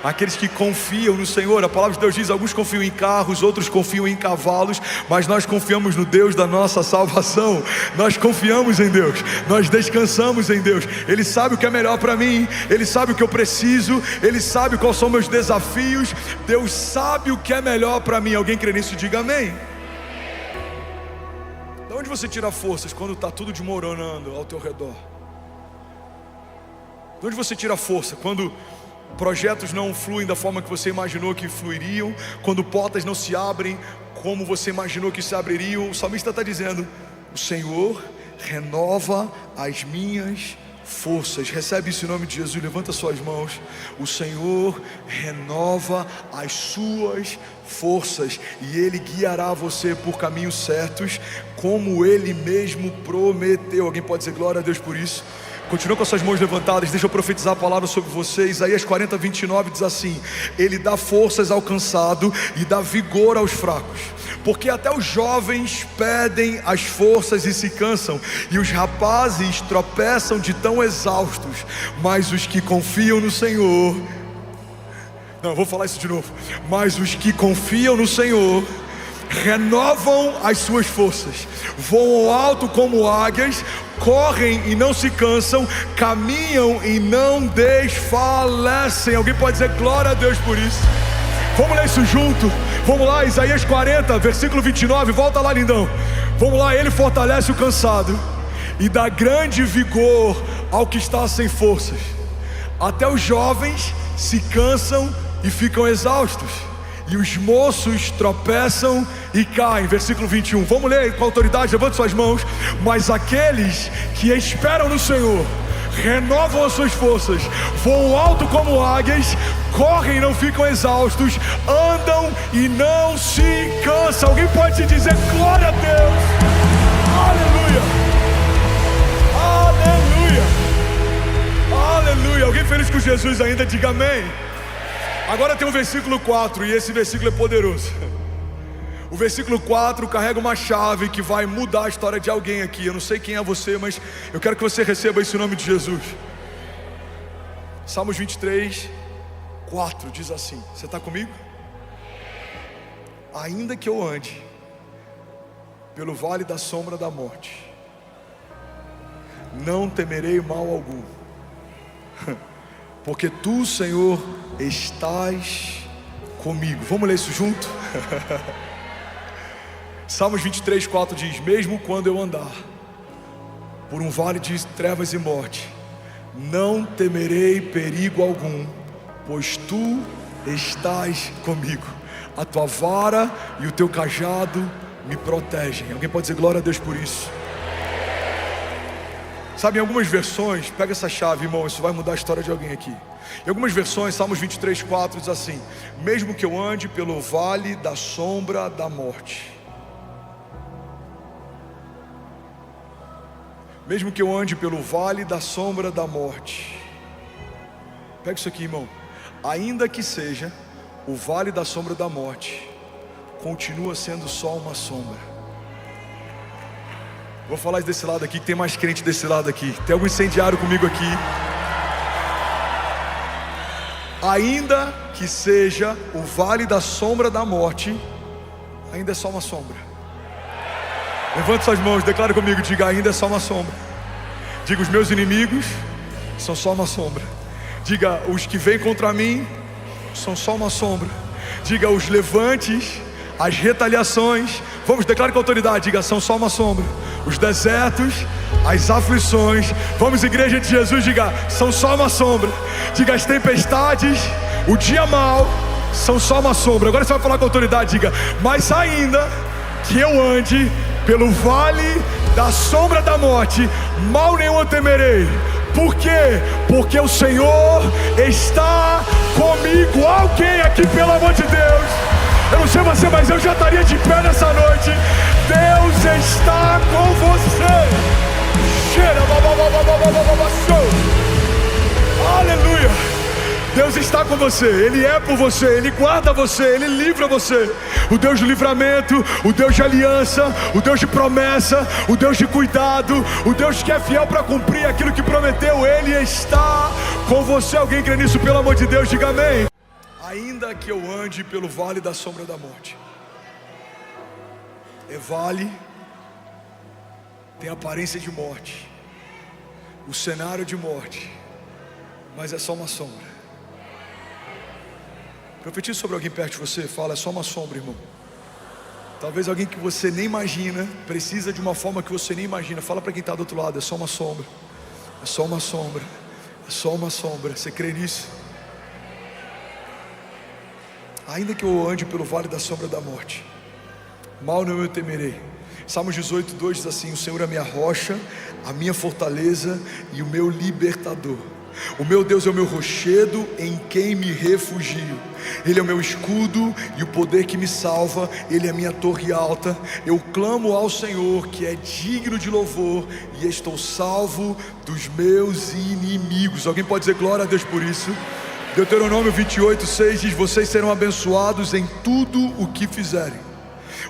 Aqueles que confiam no Senhor. A palavra de Deus diz: alguns confiam em carros, outros confiam em cavalos, mas nós confiamos no Deus da nossa salvação. Nós confiamos em Deus, nós descansamos em Deus. Ele sabe o que é melhor para mim, Ele sabe o que eu preciso, Ele sabe quais são meus desafios. Deus sabe o que é melhor para mim. Alguém crê nisso? Diga amém. De onde você tira forças quando está tudo desmoronando ao teu redor? De onde você tira força quando projetos não fluem da forma que você imaginou que fluiriam, quando portas não se abrem como você imaginou que se abririam? O salmista está dizendo: o Senhor renova as minhas forças. Recebe isso em nome de Jesus, levanta suas mãos. O Senhor renova as suas forças e Ele guiará você por caminhos certos, como Ele mesmo prometeu. Alguém pode dizer glória a Deus por isso? Continua com as suas mãos levantadas, deixa eu profetizar a palavra sobre você. Isaías 40, 29 diz assim: Ele dá forças ao cansado e dá vigor aos fracos. Porque até os jovens perdem as forças e se cansam, e os rapazes tropeçam de tão exaustos. Mas os que confiam no Senhor... Não, eu vou falar isso de novo. Mas os que confiam no Senhor renovam as suas forças, voam alto como águias, correm e não se cansam, caminham e não desfalecem. Alguém pode dizer glória a Deus por isso? Vamos ler isso junto? Vamos lá, Isaías 40, versículo 29, volta lá, lindão. Vamos lá. Ele fortalece o cansado e dá grande vigor ao que está sem forças. Até os jovens se cansam e ficam exaustos, e os moços tropeçam e caem. Versículo 21, vamos ler com autoridade, levante suas mãos. Mas aqueles que esperam no Senhor renovam as suas forças, voam alto como águias, correm e não ficam exaustos, andam e não se cansam. Alguém pode dizer glória a Deus? Aleluia, aleluia, aleluia. Alguém feliz com Jesus ainda? Diga amém. Agora tem o versículo 4, e esse versículo é poderoso. O versículo 4 carrega uma chave que vai mudar a história de alguém aqui. Eu não sei quem é você, mas eu quero que você receba isso em nome de Jesus. Salmos 23, 4 diz assim, você está comigo? Ainda que eu ande pelo vale da sombra da morte, não temerei mal algum, porque tu, Senhor, estás comigo. Vamos ler isso junto? Salmos 23, 4 diz: mesmo quando eu andar por um vale de trevas e morte, não temerei perigo algum, pois tu estás comigo. A tua vara e o teu cajado me protegem. Alguém pode dizer glória a Deus por isso? Sabe, em algumas versões, pega essa chave, irmão, isso vai mudar a história de alguém aqui. Em algumas versões, Salmos 23, 4 diz assim: mesmo que eu ande pelo vale da sombra da morte, mesmo que eu ande pelo vale da sombra da morte, pega isso aqui, irmão, ainda que seja o vale da sombra da morte, continua sendo só uma sombra. Vou falar desse lado aqui, que tem mais crente desse lado aqui. Tem algum incendiário comigo aqui? Ainda que seja o vale da sombra da morte, ainda é só uma sombra. Levante suas mãos, declare comigo, diga: ainda é só uma sombra. Diga: os meus inimigos são só uma sombra. Diga: os que vêm contra mim são só uma sombra. Diga: os levantes, as retaliações, vamos, declare com autoridade, diga: são só uma sombra. Os desertos, as aflições, vamos, igreja de Jesus, diga: são só uma sombra. Diga: as tempestades, o dia mau, são só uma sombra. Agora você vai falar com autoridade, diga: mas ainda que eu ande pelo vale da sombra da morte, mal nenhum eu temerei. Por quê? Porque o Senhor está comigo. Alguém aqui, pelo amor de Deus, eu não sei você, mas eu já estaria de pé nessa noite. Deus está com você. Aleluia. Deus está com você, Ele é por você, Ele guarda você, Ele livra você. O Deus de livramento, o Deus de aliança, o Deus de promessa, o Deus de cuidado, o Deus que é fiel para cumprir aquilo que prometeu, Ele está com você. Alguém crê nisso, pelo amor de Deus, diga amém. Ainda que eu ande pelo vale da sombra da morte, é vale, tem aparência de morte, o cenário de morte, mas é só uma sombra. Profetize sobre alguém perto de você, fala, é só uma sombra, irmão. Talvez alguém que você nem imagina, precisa de uma forma que você nem imagina. Fala para quem está do outro lado, é só uma sombra. É só uma sombra, é só uma sombra. Você crê nisso? Ainda que eu ande pelo vale da sombra da morte, mal não eu temerei. Salmos 18:2 diz assim: o Senhor é a minha rocha, a minha fortaleza e o meu libertador. O meu Deus é o meu rochedo em quem me refugio. Ele é o meu escudo e o poder que me salva. Ele é a minha torre alta. Eu clamo ao Senhor, que é digno de louvor, e estou salvo dos meus inimigos. Alguém pode dizer glória a Deus por isso? Deuteronômio 28:6 diz: vocês serão abençoados em tudo o que fizerem.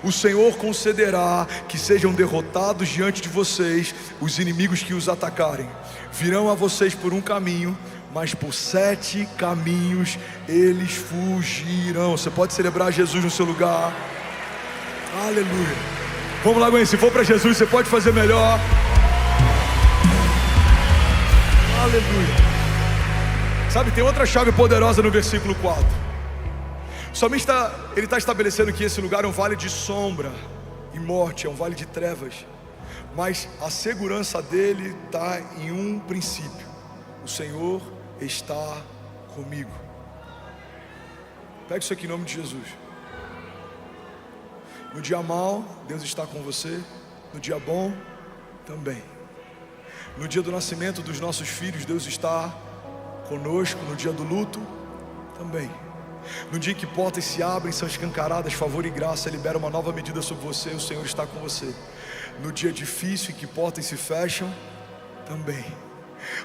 O Senhor concederá que sejam derrotados diante de vocês os inimigos que os atacarem. Virão a vocês por um caminho, mas por 7 caminhos eles fugirão. Você pode celebrar Jesus no seu lugar. Aleluia. Vamos lá, Gwen, se for para Jesus, você pode fazer melhor. Aleluia. Sabe, tem outra chave poderosa no versículo 4. Somente ele está estabelecendo que esse lugar é um vale de sombra e morte, é um vale de trevas. Mas a segurança dele está em um princípio: o Senhor está comigo. Pega isso aqui em nome de Jesus. No dia mau, Deus está com você. No dia bom, também. No dia do nascimento dos nossos filhos, Deus está conosco. No dia do luto, também. No dia em que portas se abrem, são escancaradas, favor e graça libera uma nova medida sobre você, o Senhor está com você. No dia difícil em que portas se fecham, também.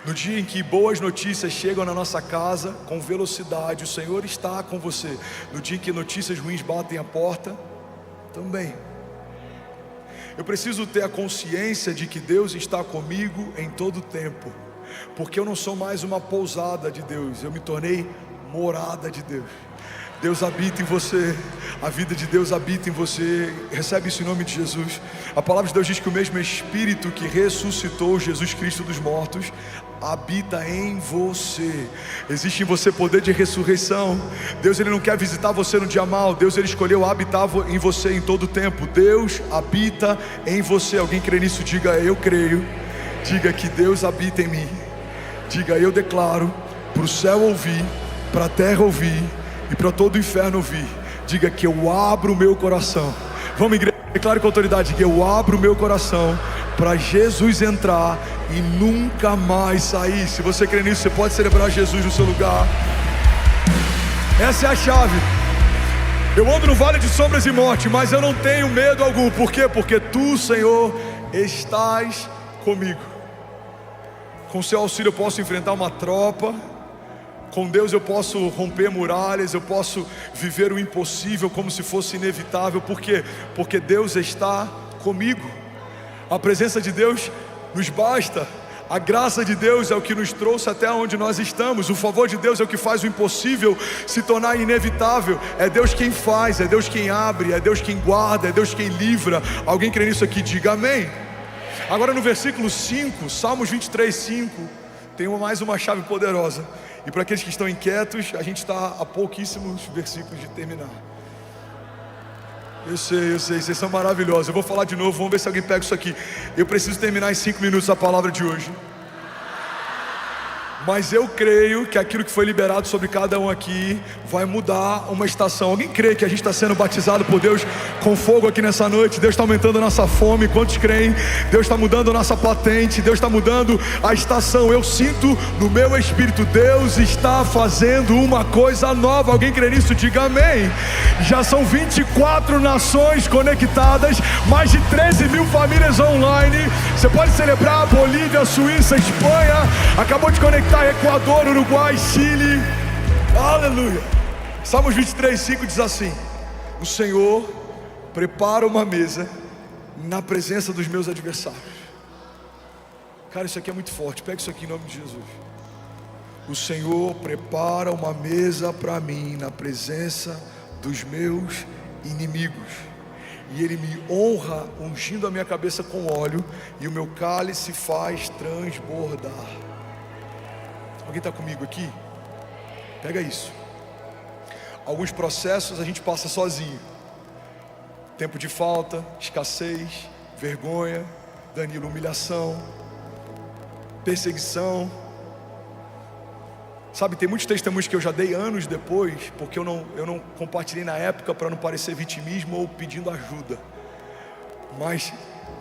No dia em que boas notícias chegam na nossa casa com velocidade, o Senhor está com você. No dia em que notícias ruins batem a porta, também. Eu preciso ter a consciência de que Deus está comigo em todo o tempo, porque eu não sou mais uma pousada de Deus, eu me tornei morada de Deus. Deus habita em você, a vida de Deus habita em você. Recebe isso em nome de Jesus. A palavra de Deus diz que o mesmo Espírito que ressuscitou Jesus Cristo dos mortos habita em você. Existe em você poder de ressurreição. Deus, Ele não quer visitar você no dia mau. Deus, Ele escolheu habitar em você em todo o tempo. Deus habita em você. Alguém crê nisso? Diga, eu creio. Diga que Deus habita em mim. Diga, eu declaro para o céu ouvir, para a terra ouvir e para todo o inferno ouvir. Diga que eu abro o meu coração. Vamos, igreja, declare com autoridade que eu abro o meu coração para Jesus entrar e nunca mais sair. Se você crê nisso, você pode celebrar Jesus no seu lugar. Essa é a chave. Eu ando no vale de sombras e morte, mas eu não tenho medo algum. Por quê? Porque tu, Senhor, estás comigo. Com seu auxílio eu posso enfrentar uma tropa. Com Deus eu posso romper muralhas, eu posso viver o impossível como se fosse inevitável. Por quê? Porque Deus está comigo. A presença de Deus nos basta. A graça de Deus é o que nos trouxe até onde nós estamos. O favor de Deus é o que faz o impossível se tornar inevitável. É Deus quem faz, é Deus quem abre, é Deus quem guarda, é Deus quem livra. Alguém crê nisso aqui? Diga amém. Agora no versículo 5, Salmos 23:5, tem mais uma chave poderosa. E para aqueles que estão inquietos, a gente está a pouquíssimos versículos de terminar. Eu sei, vocês são maravilhosos. Eu vou falar de novo, vamos ver se alguém pega isso aqui. Eu preciso terminar em 5 minutos a palavra de hoje. Mas eu creio que aquilo que foi liberado sobre cada um aqui vai mudar uma estação. Alguém crê que a gente está sendo batizado por Deus com fogo aqui nessa noite? Deus está aumentando a nossa fome. Quantos creem? Deus está mudando a nossa patente. Deus está mudando a estação. Eu sinto no meu espírito, Deus está fazendo uma coisa nova. Alguém crê nisso? Diga amém. Já são 24 nações conectadas, mais de 13 mil famílias online. Você pode celebrar Bolívia, Suíça, Espanha. Acabou de conectar Equador, Uruguai, Chile. Aleluia. Salmos 23:5 diz assim: o Senhor prepara uma mesa na presença dos meus adversários. Cara, isso aqui é muito forte. Pega isso aqui em nome de Jesus. O Senhor prepara uma mesa para mim na presença dos meus inimigos, e Ele me honra ungindo a minha cabeça com óleo, e o meu cálice faz transbordar. Alguém está comigo aqui? Pega isso. Alguns processos a gente passa sozinho. Tempo de falta, escassez, vergonha, Danilo, humilhação, perseguição. Sabe, tem muitos testemunhos que eu já dei anos depois, porque eu não compartilhei na época para não parecer vitimismo ou pedindo ajuda. Mas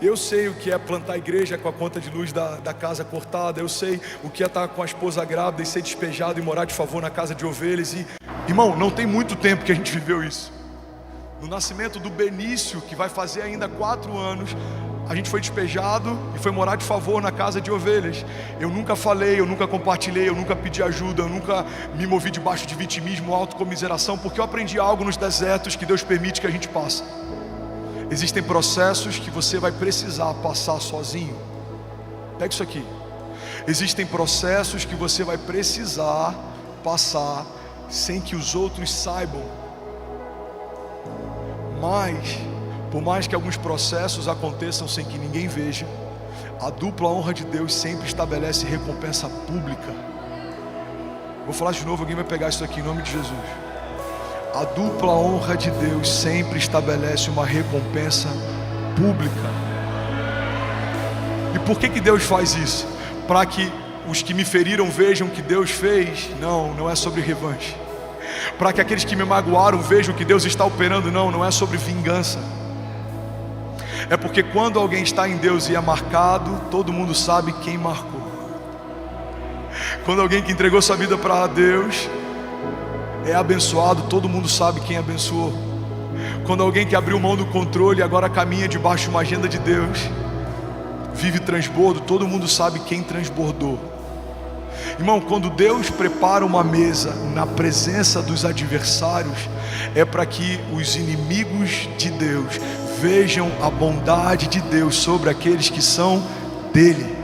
eu sei o que é plantar igreja com a conta de luz da casa cortada. Eu sei o que é estar com a esposa grávida e ser despejado e morar de favor na casa de ovelhas. E, irmão, não tem muito tempo que a gente viveu isso. No nascimento do Benício, que vai fazer ainda 4 anos, a gente foi despejado e foi morar de favor na casa de ovelhas. Eu nunca falei, eu nunca compartilhei, eu nunca pedi ajuda, eu nunca me movi debaixo de vitimismo, autocomiseração, porque eu aprendi algo nos desertos que Deus permite que a gente passe. Existem processos que você vai precisar passar sozinho. Pega isso aqui. Existem processos que você vai precisar passar sem que os outros saibam. Mas, por mais que alguns processos aconteçam sem que ninguém veja, a dupla honra de Deus sempre estabelece recompensa pública. Vou falar de novo, alguém vai pegar isso aqui em nome de Jesus. A dupla honra de Deus sempre estabelece uma recompensa pública. E por que Deus faz isso? Para que os que me feriram vejam o que Deus fez? Não é sobre revanche. Para que aqueles que me magoaram vejam que Deus está operando? Não é sobre vingança. É porque quando alguém está em Deus e é marcado, todo mundo sabe quem marcou. Quando alguém que entregou sua vida para Deus é abençoado, todo mundo sabe quem abençoou. Quando alguém que abriu mão do controle e agora caminha debaixo de uma agenda de Deus, vive transbordo, todo mundo sabe quem transbordou. Irmão, quando Deus prepara uma mesa na presença dos adversários, é para que os inimigos de Deus vejam a bondade de Deus sobre aqueles que são dele.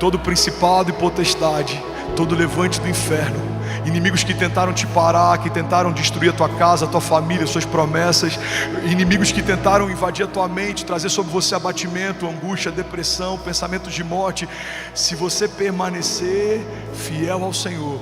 Todo principado e potestade, todo levante do inferno, inimigos que tentaram te parar, que tentaram destruir a tua casa, a tua família, suas promessas, inimigos que tentaram invadir a tua mente, trazer sobre você abatimento, angústia, depressão, pensamentos de morte. Se você permanecer fiel ao Senhor,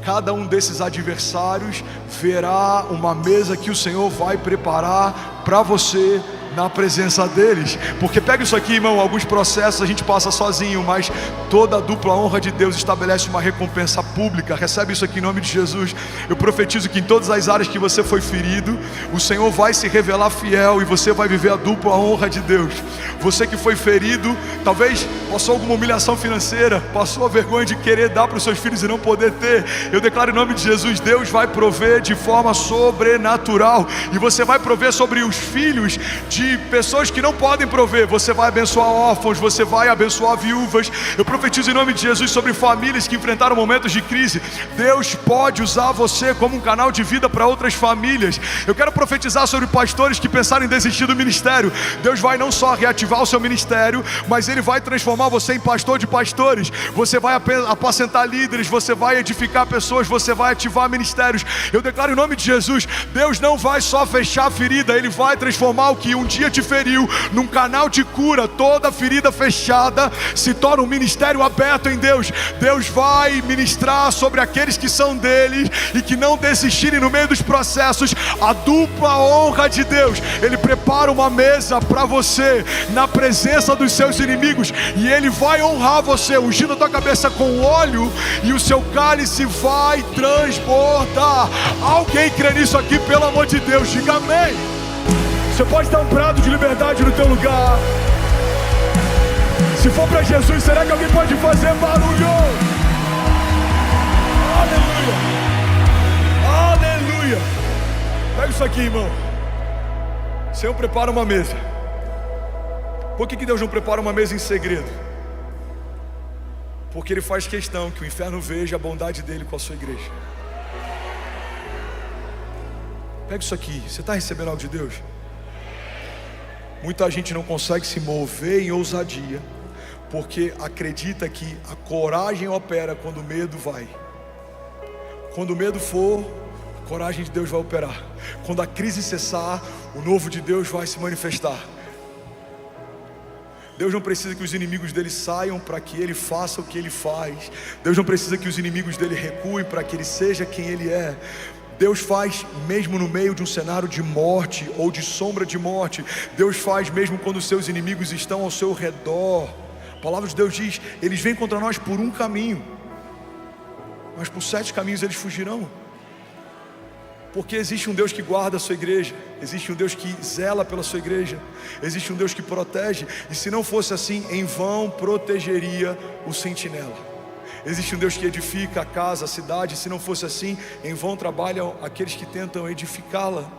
cada um desses adversários verá uma mesa que o Senhor vai preparar para você na presença deles. Porque pega isso aqui, irmão, alguns processos a gente passa sozinho, mas toda a dupla honra de Deus estabelece uma recompensa pública. Recebe isso aqui em nome de Jesus. Eu profetizo que em todas as áreas que você foi ferido, o Senhor vai se revelar fiel e você vai viver a dupla honra de Deus. Você que foi ferido, talvez passou alguma humilhação financeira, passou a vergonha de querer dar para os seus filhos e não poder ter. Eu declaro em nome de Jesus, Deus vai prover de forma sobrenatural, e você vai prover sobre os filhos de pessoas que não podem prover. Você vai abençoar órfãos, você vai abençoar viúvas. Eu profetizo em nome de Jesus sobre famílias que enfrentaram momentos de crise. Deus pode usar você como um canal de vida para outras famílias. Eu quero profetizar sobre pastores que pensaram em desistir do ministério. Deus vai não só reativar o seu ministério, mas Ele vai transformar você em pastor de pastores. Você vai apacentar líderes, você vai edificar pessoas, você vai ativar ministérios. Eu declaro em nome de Jesus, Deus não vai só fechar a ferida, Ele vai transformar o que um dia te feriu num canal de cura. Toda ferida fechada se torna um ministério aberto em Deus. Deus vai ministrar sobre aqueles que são dele e que não desistirem no meio dos processos. A dupla honra de Deus. Ele prepara uma mesa para você na presença dos seus inimigos, e Ele vai honrar você, ungindo a tua cabeça com óleo, e o seu cálice vai transbordar. Alguém crê nisso aqui, pelo amor de Deus? Diga amém. Você pode dar um brado de liberdade no teu lugar. Se for para Jesus, será que alguém pode fazer barulho? Aleluia! Aleluia! Pega isso aqui, irmão. O Senhor prepara uma mesa. Por que Deus não prepara uma mesa em segredo? Porque Ele faz questão que o inferno veja a bondade dEle com a sua igreja. Pega isso aqui, você está recebendo algo de Deus? Muita gente não consegue se mover em ousadia, porque acredita que a coragem opera quando o medo vai. Quando o medo for, a coragem de Deus vai operar. Quando a crise cessar, o novo de Deus vai se manifestar. Deus não precisa que os inimigos dele saiam para que ele faça o que ele faz. Deus não precisa que os inimigos dele recuem para que ele seja quem ele é. Deus faz mesmo no meio de um cenário de morte ou de sombra de morte. Deus faz mesmo quando os seus inimigos estão ao seu redor. A palavra de Deus diz: eles vêm contra nós por um caminho, mas por 7 caminhos eles fugirão. Porque existe um Deus que guarda a sua igreja, existe um Deus que zela pela sua igreja, existe um Deus que protege. E se não fosse assim, em vão protegeria o sentinela. Existe um Deus que edifica a casa, a cidade. Se não fosse assim, em vão trabalham aqueles que tentam edificá-la.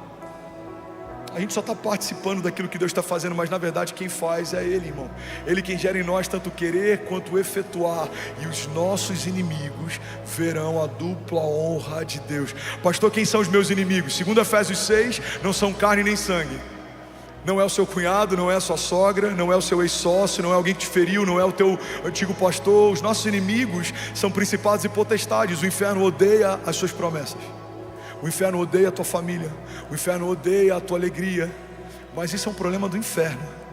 A gente só está participando daquilo que Deus está fazendo, mas na verdade quem faz é Ele, irmão. Ele quem gera em nós tanto querer quanto efetuar. E os nossos inimigos verão a dupla honra de Deus. Pastor, quem são os meus inimigos? Segundo Efésios 6, não são carne nem sangue. Não é o seu cunhado, não é a sua sogra, não é o seu ex-sócio, não é alguém que te feriu, não é o teu antigo pastor. Os nossos inimigos são principados e potestades. O inferno odeia as suas promessas. O inferno odeia a tua família. O inferno odeia a tua alegria. Mas isso é um problema do inferno.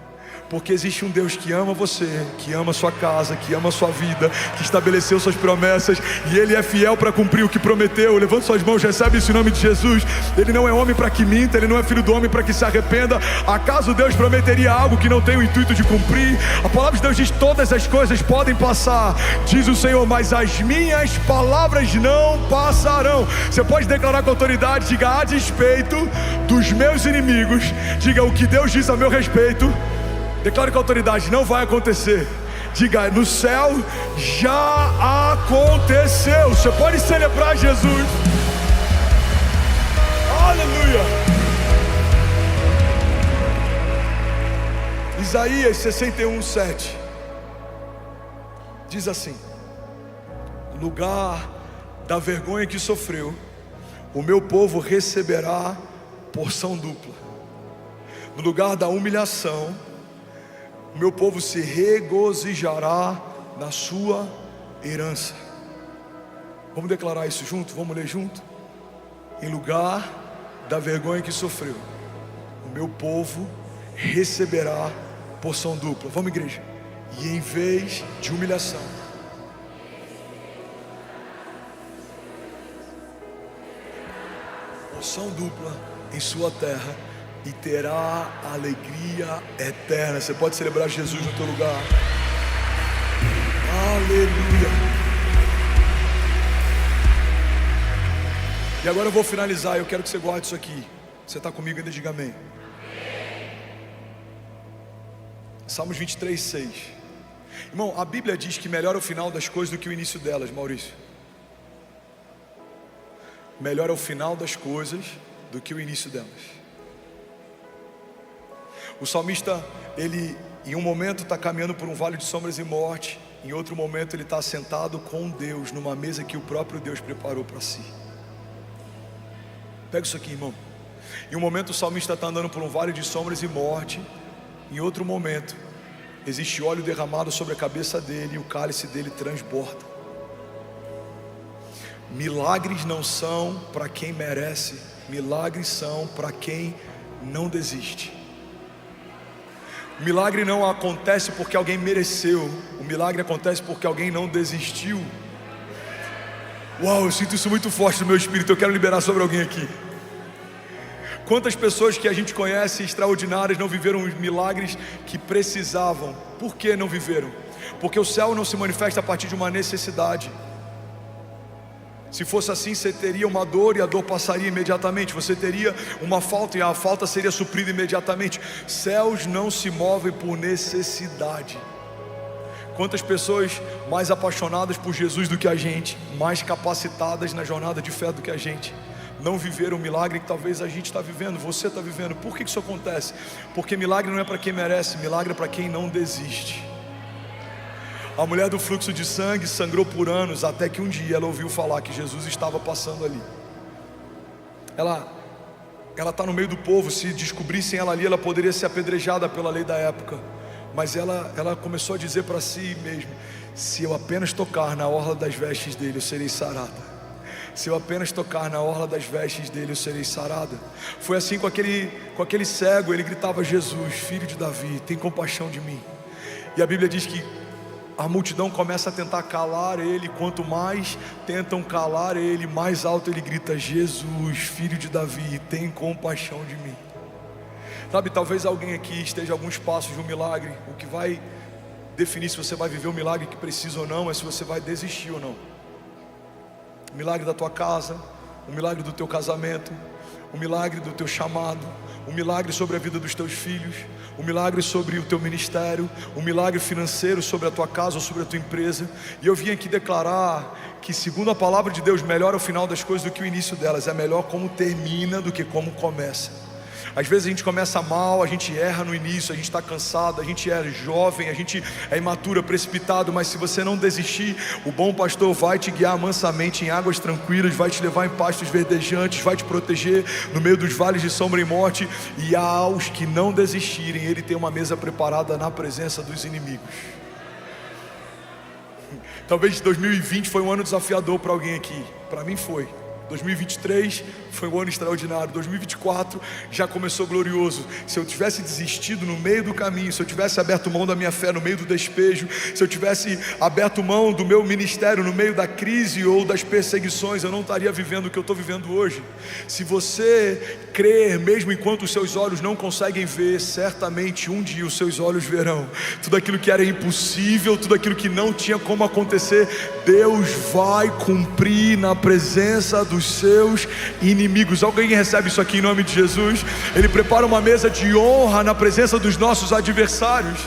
Porque existe um Deus que ama você, que ama a sua casa, que ama a sua vida, que estabeleceu suas promessas, e Ele é fiel para cumprir o que prometeu. Levanta suas mãos, recebe isso em nome de Jesus. Ele não é homem para que minta, Ele não é filho do homem para que se arrependa. Acaso Deus prometeria algo que não tem o intuito de cumprir? A palavra de Deus diz: todas as coisas podem passar, diz o Senhor, mas as minhas palavras não passarão. Você pode declarar com autoridade, diga: a despeito dos meus inimigos, diga: o que Deus diz a meu respeito, declare com autoridade, não vai acontecer. Diga: no céu já aconteceu. Você pode celebrar Jesus. Aleluia. Isaías 61:7 diz assim: no lugar da vergonha que sofreu, o meu povo receberá porção dupla. No lugar da humilhação, o meu povo se regozijará na sua herança. Vamos declarar isso junto? Vamos ler junto? Em lugar da vergonha que sofreu, o meu povo receberá porção dupla. Vamos, igreja? E em vez de humilhação, porção dupla em sua terra, e terá alegria eterna. Você pode celebrar Jesus no teu lugar. Aleluia. E agora eu vou finalizar. Eu quero que você guarde isso aqui. Você está comigo ainda? Diga amém. Salmos 23:6. Irmão, a Bíblia diz que melhor é o final das coisas do que o início delas, Maurício. Melhor é o final das coisas do que o início delas. O salmista, ele em um momento está caminhando por um vale de sombras e morte, em outro momento ele está sentado com Deus numa mesa que o próprio Deus preparou para si. Pega isso aqui, irmão. Em um momento o salmista está andando por um vale de sombras e morte, em outro momento existe óleo derramado sobre a cabeça dele e o cálice dele transborda. Milagres não são para quem merece, milagres são para quem não desiste. O milagre não acontece porque alguém mereceu, o milagre acontece porque alguém não desistiu. Uau, eu sinto isso muito forte no meu espírito, eu quero liberar sobre alguém aqui. Quantas pessoas que a gente conhece extraordinárias não viveram os milagres que precisavam? Por que não viveram? Porque o céu não se manifesta a partir de uma necessidade. Se fosse assim, você teria uma dor e a dor passaria imediatamente. Você teria uma falta e a falta seria suprida imediatamente. Céus não se movem por necessidade. Quantas pessoas mais apaixonadas por Jesus do que a gente, mais capacitadas na jornada de fé do que a gente, não viveram o milagre que talvez a gente está vivendo, você está vivendo. Por que isso acontece? Porque milagre não é para quem merece, milagre é para quem não desiste. A mulher do fluxo de sangue sangrou por anos, até que um dia ela ouviu falar que Jesus estava passando ali. Ela está no meio do povo. Se descobrissem ela ali, ela poderia ser apedrejada pela lei da época. Mas ela começou a dizer para si mesma: se eu apenas tocar na orla das vestes dele, eu serei sarada. Se eu apenas tocar na orla das vestes dele, eu serei sarada. Foi assim com aquele cego. Ele gritava: Jesus, filho de Davi, tem compaixão de mim. E a Bíblia diz que a multidão começa a tentar calar ele. Quanto mais tentam calar ele, mais alto ele grita: Jesus, filho de Davi, tem compaixão de mim. Sabe, talvez alguém aqui esteja a alguns passos de um milagre. O que vai definir se você vai viver o milagre que precisa ou não é se você vai desistir ou não. O milagre da tua casa, o milagre do teu casamento, o milagre do teu chamado, o milagre sobre a vida dos teus filhos, o milagre sobre o teu ministério, o milagre financeiro sobre a tua casa ou sobre a tua empresa. E eu vim aqui declarar que, segundo a palavra de Deus, melhor é o final das coisas do que o início delas. É melhor como termina do que como começa. Às vezes a gente começa mal, a gente erra no início, a gente está cansado, a gente é jovem, a gente é imaturo, é precipitado. Mas se você não desistir, o bom pastor vai te guiar mansamente em águas tranquilas, vai te levar em pastos verdejantes, vai te proteger no meio dos vales de sombra e morte. E aos que não desistirem, Ele tem uma mesa preparada na presença dos inimigos. Talvez 2020 foi um ano desafiador para alguém aqui. Para mim foi. 2023 foi um ano extraordinário. 2024 já começou glorioso. Se eu tivesse desistido no meio do caminho, se eu tivesse aberto mão da minha fé no meio do despejo, se eu tivesse aberto mão do meu ministério no meio da crise ou das perseguições, eu não estaria vivendo o que eu estou vivendo hoje. Se você crer, mesmo enquanto os seus olhos não conseguem ver, certamente um dia os seus olhos verão. Tudo aquilo que era impossível, tudo aquilo que não tinha como acontecer, Deus vai cumprir na presença dos seus inimigos. Alguém recebe isso aqui em nome de Jesus? Ele prepara uma mesa de honra na presença dos nossos adversários.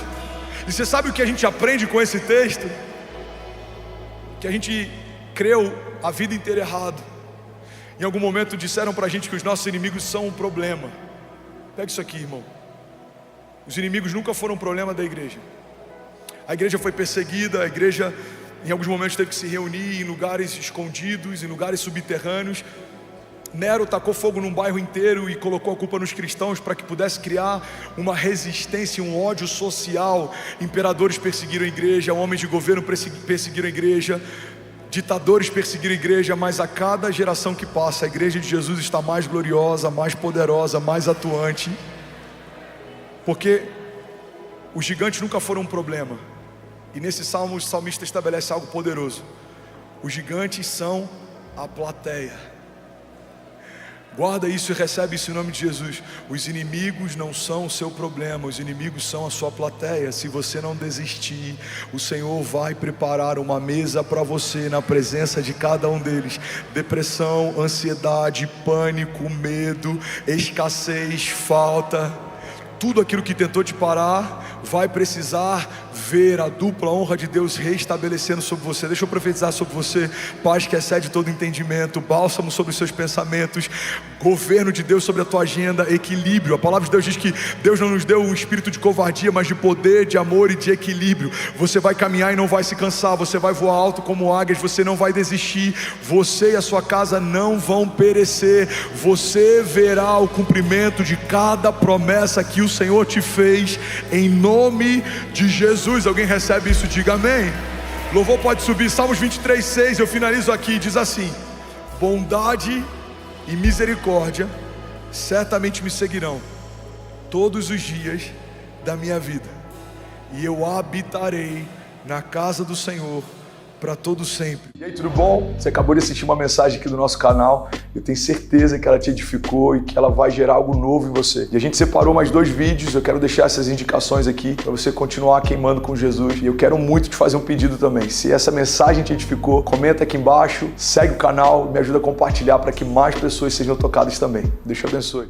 E você sabe o que a gente aprende com esse texto? Que a gente creu a vida inteira errado. Em algum momento disseram pra gente que os nossos inimigos são um problema. Pega isso aqui, irmão. Os inimigos nunca foram um problema da igreja. A igreja foi perseguida, a igreja em alguns momentos teve que se reunir em lugares escondidos, em lugares subterrâneos. Nero tacou fogo num bairro inteiro e colocou a culpa nos cristãos para que pudesse criar uma resistência, um ódio social. Imperadores perseguiram a igreja, homens de governo perseguiram a igreja, ditadores perseguiram a igreja. Mas a cada geração que passa, a igreja de Jesus está mais gloriosa, mais poderosa, mais atuante, porque os gigantes nunca foram um problema. E nesse salmo o salmista estabelece algo poderoso: os gigantes são a plateia. Guarda isso e recebe isso em nome de Jesus. Os inimigos não são o seu problema, os inimigos são a sua plateia. Se você não desistir, o Senhor vai preparar uma mesa para você na presença de cada um deles. Depressão, ansiedade, pânico, medo, escassez, falta, tudo aquilo que tentou te parar vai precisar ver a dupla honra de Deus reestabelecendo sobre você. Deixa eu profetizar sobre você: paz que excede todo entendimento, bálsamo sobre os seus pensamentos, governo de Deus sobre a tua agenda, equilíbrio. A palavra de Deus diz que Deus não nos deu um espírito de covardia, mas de poder, de amor e de equilíbrio. Você vai caminhar e não vai se cansar, você vai voar alto como águias, você não vai desistir, você e a sua casa não vão perecer. Você verá o cumprimento de cada promessa que o Senhor te fez, em nome de Jesus. Alguém recebe isso? Diga amém. Louvor pode subir. Salmos 23:6, eu finalizo aqui, diz assim: bondade e misericórdia certamente me seguirão todos os dias da minha vida, e eu habitarei na casa do Senhor para todo sempre. E aí, tudo bom? Você acabou de assistir uma mensagem aqui do nosso canal. Eu tenho certeza que ela te edificou e que ela vai gerar algo novo em você. E a gente separou mais 2 vídeos. Eu quero deixar essas indicações aqui para você continuar queimando com Jesus. E eu quero muito te fazer um pedido também. Se essa mensagem te edificou, comenta aqui embaixo, segue o canal, me ajuda a compartilhar para que mais pessoas sejam tocadas também. Deus te abençoe.